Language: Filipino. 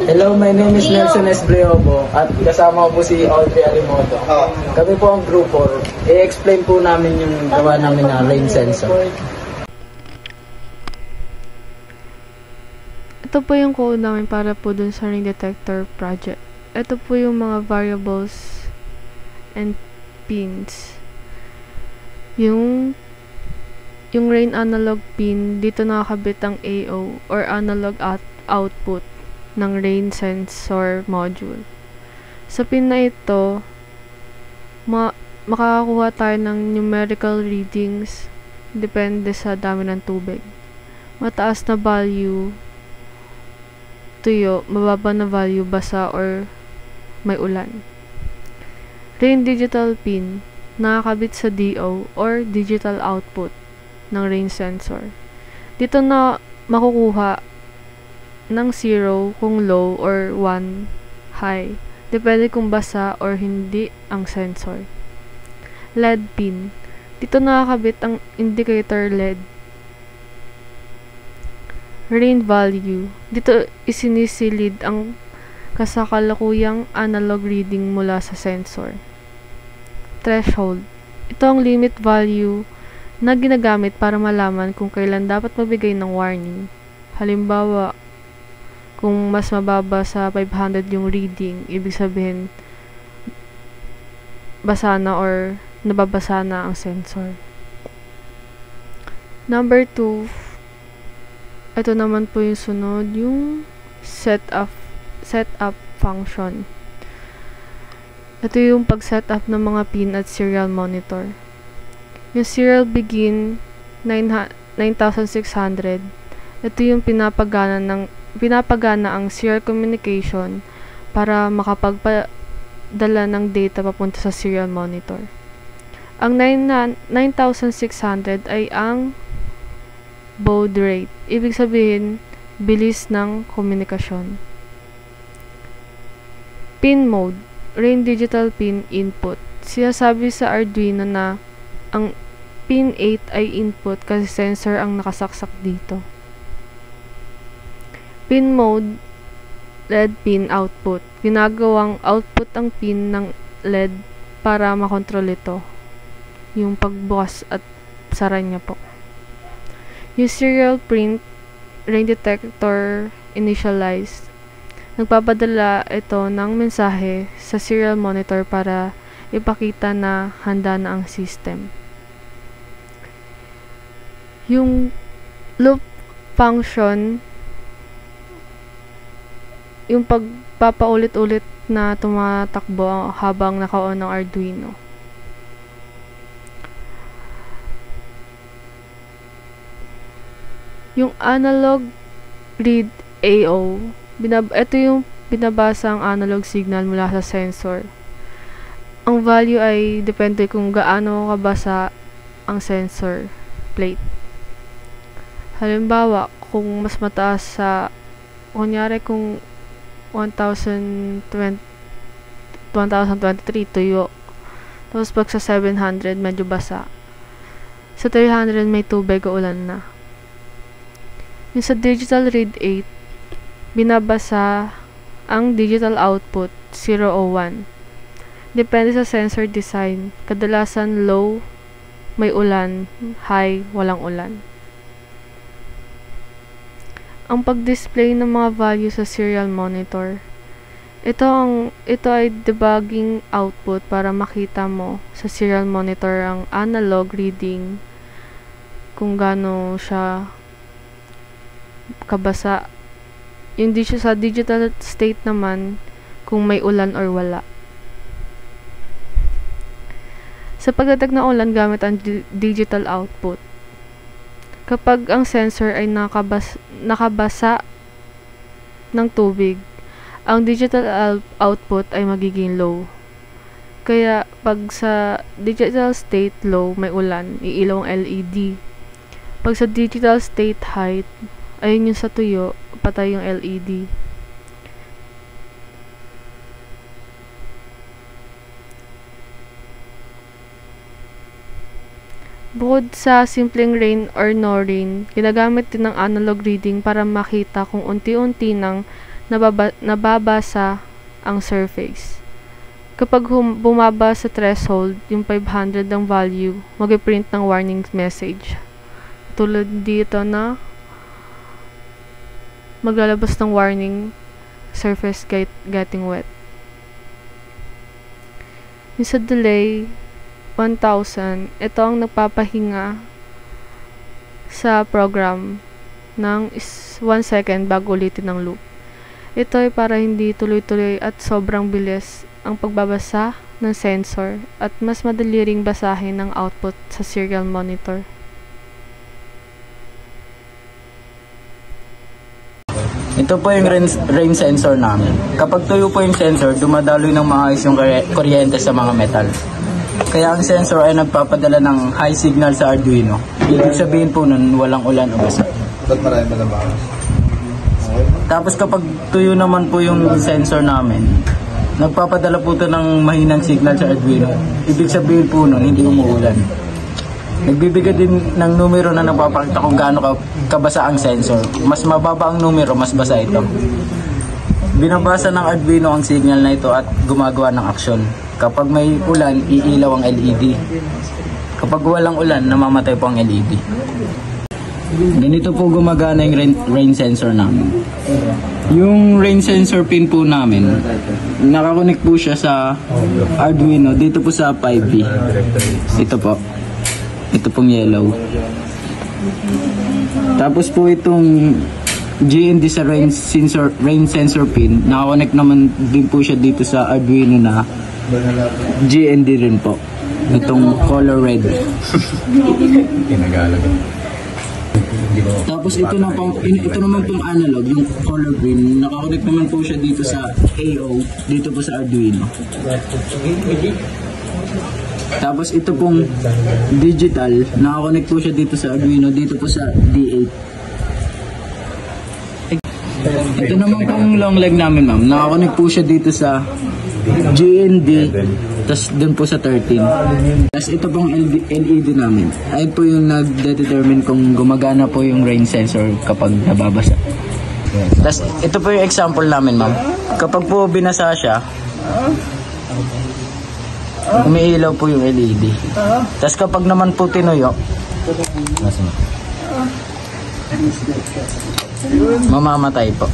Hello, my name is Nelson Esbreobo at kasama ko po si Audrey Alimoto. Kami po ang Group 4. I-explain po namin yung gawa namin na rain sensor. Ito po yung code namin para po dun sa rain detector project. Ito po yung mga variables and pins. Yung rain analog pin, dito nakakabit ang AO or analog output ng rain sensor module. Sa pin na ito, makakakuha tayo ng numerical readings depende sa dami ng tubig. Mataas na value, tuyo, mababa na value, basa or may ulan. Rain digital pin, nakakabit sa DO or digital output ng rain sensor. Dito na makukuha ng 0 kung low or 1 high. Depende kung basa or hindi ang sensor. LED pin. Dito nakakabit ang indicator LED. Rain value. Dito isinisilid ang kasakalukuyang analog reading mula sa sensor. Threshold. Ito ang limit value na ginagamit para malaman kung kailan dapat magbigay ng warning. Halimbawa, kung mas mababa sa 500 yung reading, ibig sabihin basa na or nababasa na ang sensor. Number 2, ito naman po yung sunod, yung setup function. Ito yung pag-setup ng mga pin at serial monitor. Yung serial begin 9600. Ito yung pinapagana ang serial communication para makapagpadala ng data papunta sa serial monitor. Ang 9600 ay ang baud rate. Ibig sabihin, bilis ng komunikasyon. Pin mode, rain digital pin input. Sinasabi sa Arduino na ang pin 8 ay input kasi sensor ang nakasaksak dito. Pin mode, LED pin output. Ginagawang output ang pin ng LED para makontrol ito. Yung pagbukas at sara niya po. Yung serial print, rain detector initialized. Nagpapadala ito ng mensahe sa serial monitor para ipakita na handa na ang system. Yung loop function, yung pagpapaulit-ulit na tumatakbo habang naka-on ng Arduino. Yung analog read AO, ito yung binabasa ang analog signal mula sa sensor. Ang value ay depende kung gaano kabasa ang sensor plate. Halimbawa, kung mas mataas sa, kunyari kung 1023 tuyo, tapos pag sa 700 medyo basa, sa 300 may tubig o ulan na. Yung sa digital read 8, binabasa ang digital output 0 o 1. Depende sa sensor design. Kadalasan low, may ulan, high, walang ulan. Ang pag-display ng mga value sa serial monitor. Ito ay debugging output para makita mo sa serial monitor ang analog reading kung gaano siya kabasa. Yung sa digital state naman kung may ulan or wala. Sa pagdetect ng ulan gamit ang digital output. Kapag ang sensor ay nakabasa ng tubig, ang digital output ay magiging low. Kaya pag sa digital state low, may ulan, iilaw ang LED. Pag sa digital state high, ayun yung sa tuyo, patay yung LED. Bukod sa simpleng rain or no rain, ginagamit din ng analog reading para makita kung unti-unti nang nababasa ang surface. Kapag bumaba sa threshold, yung 500 ng value, mag-print ng warning message. Tulad dito na maglalabas ng warning, surface getting wet. Yung sa delay, 1,000, ito ang nagpapahinga sa program ng 1 second bago ulitin ng loop. Ito ay para hindi tuloy-tuloy at sobrang bilis ang pagbabasa ng sensor at mas madali ring basahin ng output sa serial monitor. Ito po yung rain sensor namin. Kapag tuyo po yung sensor, dumadaloy ng maayos yung kuryente sa mga metal. Kaya ang sensor ay nagpapadala ng high signal sa Arduino. Ibig sabihin po nun, walang ulan o basa. Tapos kapag tuyo naman po yung sensor namin, nagpapadala po ito ng mahinang signal sa Arduino. Ibig sabihin po nun, hindi umuulan. Nagbibigay din ng numero na nagpapakita kung gaano kabasa ang sensor. Mas mababa ang numero, mas basa ito. Binabasa ng Arduino ang signal na ito at gumagawa ng aksyon. Kapag may ulan, iilaw ang LED. Kapag walang ulan, namamatay po ang LED. Ganito po gumagana yung rain sensor namin. Yung rain sensor pin po namin, nakakonect po siya sa Arduino dito po sa 5B. Ito po. Ito pong yellow. Tapos po itong GND sa rain sensor pin, nakakonect naman din po siya dito sa Arduino na GND rin po. Itong color red. Tapos ito naman pong analog, yung color green, nakakonect naman po siya dito sa AO, dito po sa Arduino. Tapos ito pong digital, nakakonect po siya dito sa Arduino, dito po sa D8. Ito naman pong long leg namin, ma'am, nakakonect po siya dito sa GND, tapos dun po sa 13. Tapos ito pong LED namin, ay po yung nag-determine kung gumagana po yung rain sensor kapag nababasa. Tapos ito po yung example namin, ma'am. Kapag po binasa siya, umiilaw po yung LED. Tapos kapag naman po tinuyo, mamamatay po.